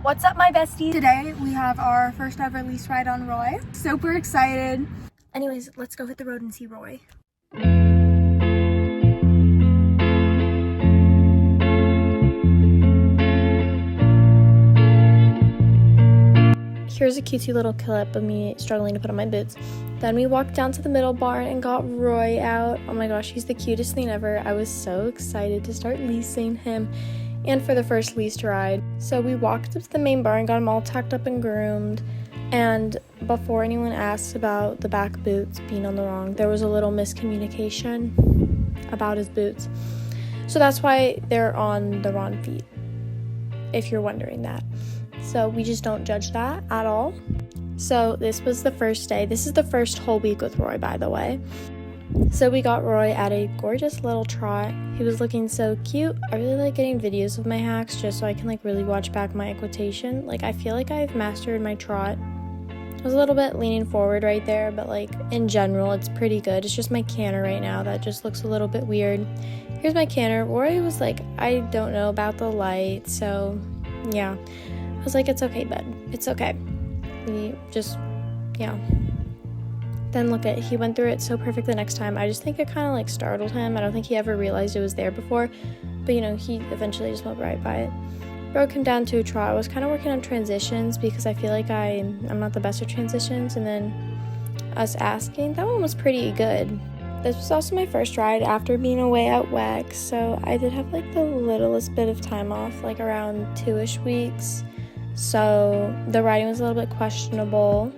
What's up, my bestie? Today we have our first ever lease ride on Roy. Super excited. Anyways, let's go hit the road and see Roy. Here's a cutesy little clip of me struggling to put on my boots. Then we walked down to the middle barn and got Roy out. Oh my gosh, he's the cutest thing ever. I was so excited to start leasing him and for the first leased ride. So we walked up to the main barn, got him all tacked up and groomed. And before anyone asked about the back boots being on the wrong, there was a little miscommunication about his boots. So that's why they're on the wrong feet, if you're wondering that. So we just don't judge that at all. So this was the first day. This is the first whole week with Roy, by the way. So we got Roy at a gorgeous little trot. He was looking so cute. I really like getting videos of my hacks just so I can really watch back my equitation. I feel like I've mastered my trot. I was a little bit leaning forward right there, but in general it's pretty good. It's just my canter right now that just looks a little bit weird. Here's my canter. Roy was I don't know about the light, so yeah. I was like, it's okay, bud. It's okay. Then look at, he went through it so perfect the next time. I just think it kind of startled him. I don't think he ever realized it was there before, but he eventually just went right by it. Broke him down to a trot. I was kind of working on transitions because I feel like I'm not the best at transitions, and then us asking, that one was pretty good. This was also my first ride after being away at WEC, so I did have the littlest bit of time off, around 2-ish weeks. So the riding was a little bit questionable.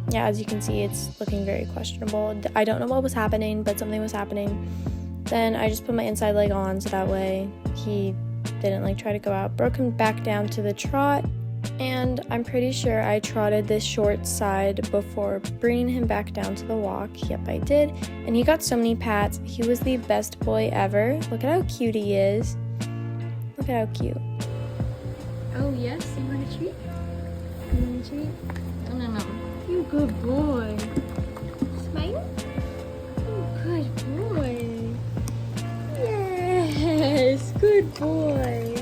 Yeah, as you can see, it's looking very questionable. I don't know what was happening, but something was happening. Then I just put my inside leg on so that way he didn't try to go out. Broke him back down to the trot, and I'm pretty sure I trotted this short side before bringing him back down to the walk. Yep, I did. And he got so many pats. He was the best boy ever. Look at how cute he is. Look at how cute. Oh yes, you want a treat? You want a treat? No. You good boy. Smile? Oh, good boy. Yes, good boy.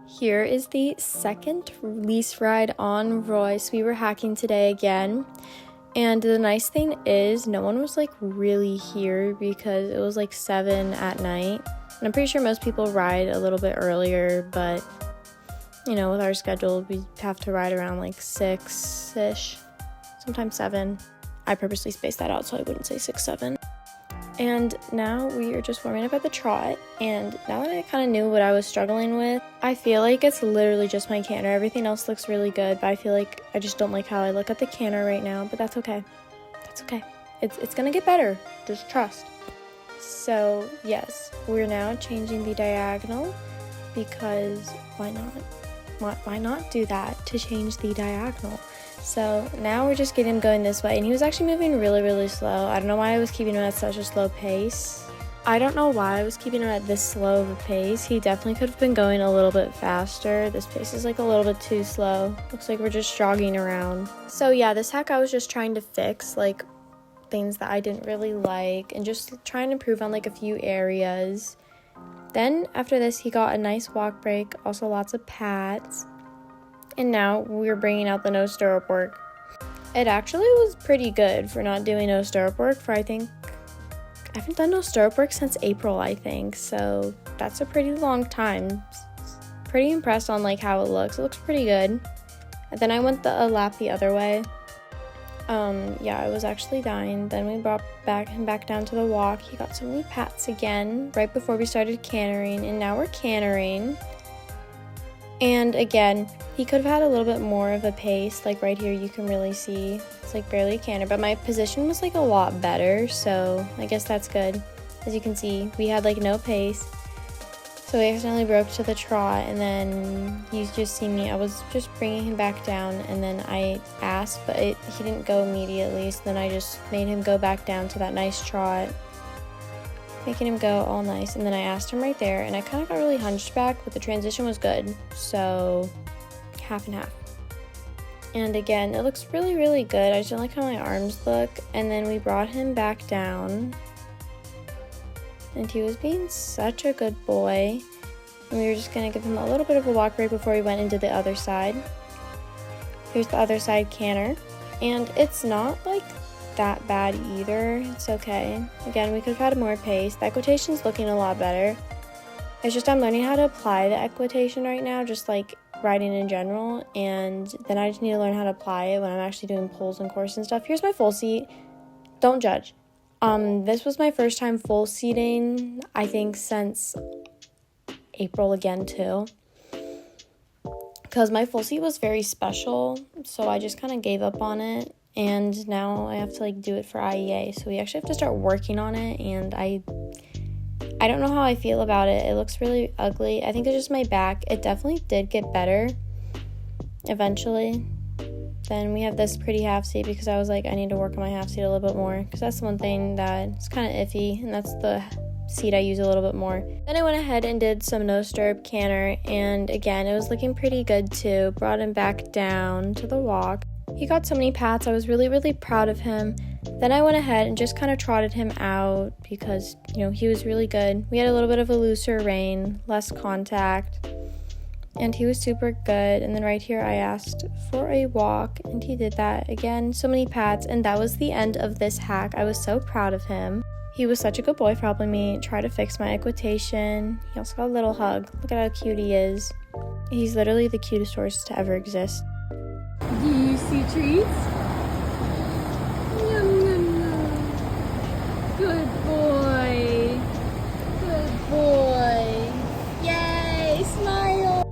Here is the second lease ride on Roy. So we were hacking today again. And the nice thing is no one was really here because it was 7 at night. And I'm pretty sure most people ride a little bit earlier, but with our schedule, we have to ride around 6-ish, sometimes 7. I purposely spaced that out so I wouldn't say 6, 7. And now we are just warming up at the trot, and now that I kind of knew what I was struggling with, I feel like it's literally just my canter. Everything else looks really good, but I feel like I just don't like how I look at the canter right now, but that's okay. That's okay. It's gonna get better. Just trust. So, yes, we're now changing the diagonal because why not? Why not do that to change the diagonal? So now we're just getting him going this way, and he was actually moving really, really slow. I don't know why I was keeping him at such a slow pace. I don't know why I was keeping him at this slow of a pace. He definitely could have been going a little bit faster. This pace is a little bit too slow. Looks like we're just jogging around. So yeah, this hack I was just trying to fix things that I didn't really like and just trying to improve on a few areas. Then after this, he got a nice walk break, also lots of pats. And now we're bringing out the no stirrup work. It actually was pretty good for not doing no stirrup work I haven't done no stirrup work since April, I think. So that's a pretty long time. Pretty impressed on how it looks. It looks pretty good. And then I went a lap the other way. Yeah, I was actually dying. Then we brought him back down to the walk. He got so many pats again right before we started cantering, and now we're cantering. And again, he could have had a little bit more of a pace. Right here, you can really see it's barely a canter, but my position was a lot better, so I guess that's good. As you can see, we had no pace. So we accidentally broke to the trot, and then you just see me. I was just bringing him back down, and then I asked, but he didn't go immediately, so then I just made him go back down to that nice trot, making him go all nice. And then I asked him right there, and I kind of got really hunched back, but the transition was good, so half and half. And again, it looks really, really good. I just don't like how my arms look. And then we brought him back down. And he was being such a good boy. And we were just gonna give him a little bit of a walk break before we went into the other side. Here's the other side canter. And it's not like that bad either. It's okay. Again, we could have had more pace. The equitation's looking a lot better. It's just I'm learning how to apply the equitation right now, just like riding in general, and then I just need to learn how to apply it when I'm actually doing pulls and course and stuff. Here's my full seat. Don't judge. This was my first time full seating, I think, since April again too, because my full seat was very special, so I just kind of gave up on it, and now I have to like do it for IEA, so we actually have to start working on it, and I don't know how I feel about it. It looks really ugly. I think it's just my back. It definitely did get better eventually. Then we have this pretty half seat because I was like, I need to work on my half seat a little bit more, because that's the one thing that's kind of iffy, and that's the seat I use a little bit more. Then I went ahead and did some no stirrup canter, and again, it was looking pretty good too. Brought him back down to the walk. He got so many pats. I was really, really proud of him. Then I went ahead and just kind of trotted him out because, you know, he was really good. We had a little bit of a looser rein, less contact, and he was super good. And then right here I asked for a walk, and he did that. Again, so many pats, and that was the end of this hack. I was so proud of him. He was such a good boy for helping me try to fix my equitation. He also got a little hug. Look at how cute he is. He's literally the cutest horse to ever exist. Do you see treats? Yum, yum, yum. Good boy. Good boy. Yay, smile.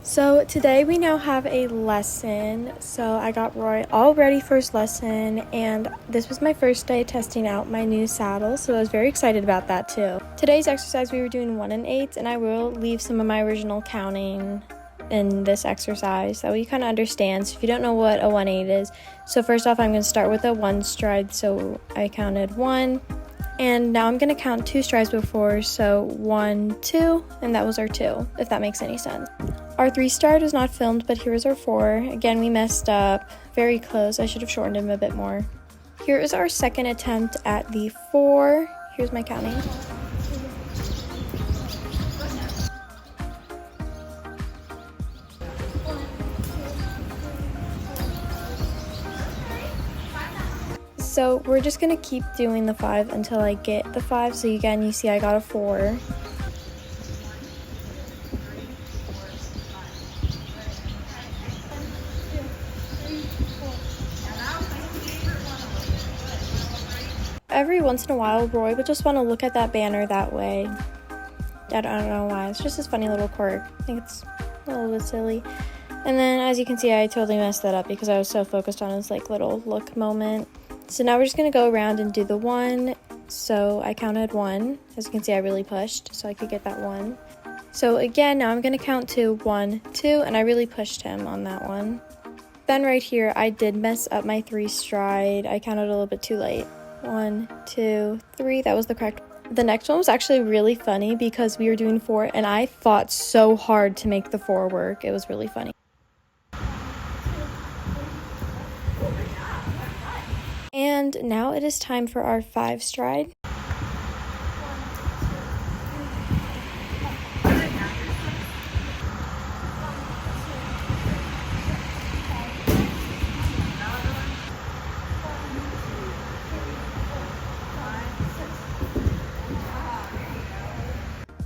So today we now have a lesson. So I got Roy all ready for his lesson, and this was my first day testing out my new saddle, so I was very excited about that too. Today's exercise we were doing 1 and 8, and I will leave some of my original counting in this exercise so you kind of understand. So if you don't know what a 1/8 is, so first off I'm going to start with a 1 stride. So I counted 1, and now I'm going to count 2 strides before, so 1, 2, and that was our 2, if that makes any sense. Our 3 stride was not filmed, but here is our 4. Again, we messed up, very close. I should have shortened him a bit more. Here is our second attempt at the 4. Here's my counting. So we're just gonna keep doing the 5 until I get the 5. So again, you see I got a 4. Every once in a while, Roy would just want to look at that banner that way. I don't know why. It's just this funny little quirk. I think it's a little bit silly. And then, as you can see, I totally messed that up because I was so focused on his like little look moment. So now we're just going to go around and do the 1. So I counted 1. As you can see, I really pushed so I could get that 1. So again, now I'm going to count to 1, 2, and I really pushed him on that one. Then right here, I did mess up my 3 stride. I counted a little bit too late. 1, 2, 3, that was the correct. The next one was actually really funny because we were doing 4, and I fought so hard to make the 4 work. It was really funny. And now it is time for our 5 stride.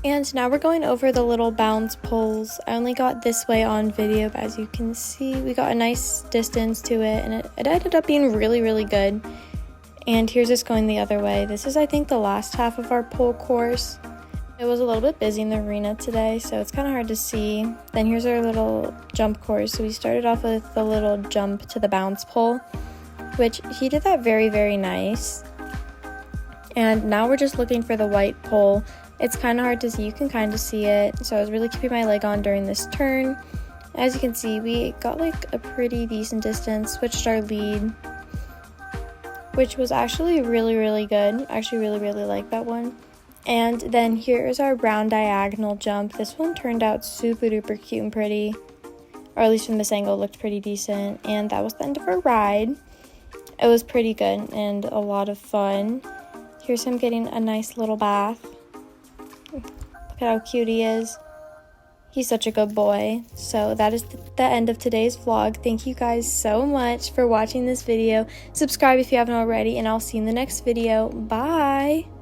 And now we're going over the little bounce pulls. I only got this way on video, but as you can see, we got a nice distance to it, and it ended up being really, really good. And here's us going the other way. This is, I think, the last half of our pull course. It was a little bit busy in the arena today, so it's kind of hard to see. Then here's our little jump course. So we started off with the little jump to the bounce pull, which he did that very, very nice. And now we're just looking for the white pole. It's kind of hard to see. You can kind of see it. So I was really keeping my leg on during this turn. As you can see, we got like a pretty decent distance, switched our lead. which was actually really good. I actually really like that one. And then here is our brown diagonal jump. This one turned out super duper cute and pretty, or at least from this angle looked pretty decent. And that was the end of our ride. It was pretty good and a lot of fun. Here's him getting a nice little bath. Look at how cute he is. He's such a good boy. So that is the end of today's vlog. Thank you guys so much for watching this video. Subscribe if you haven't already, and I'll see you in the next video. Bye!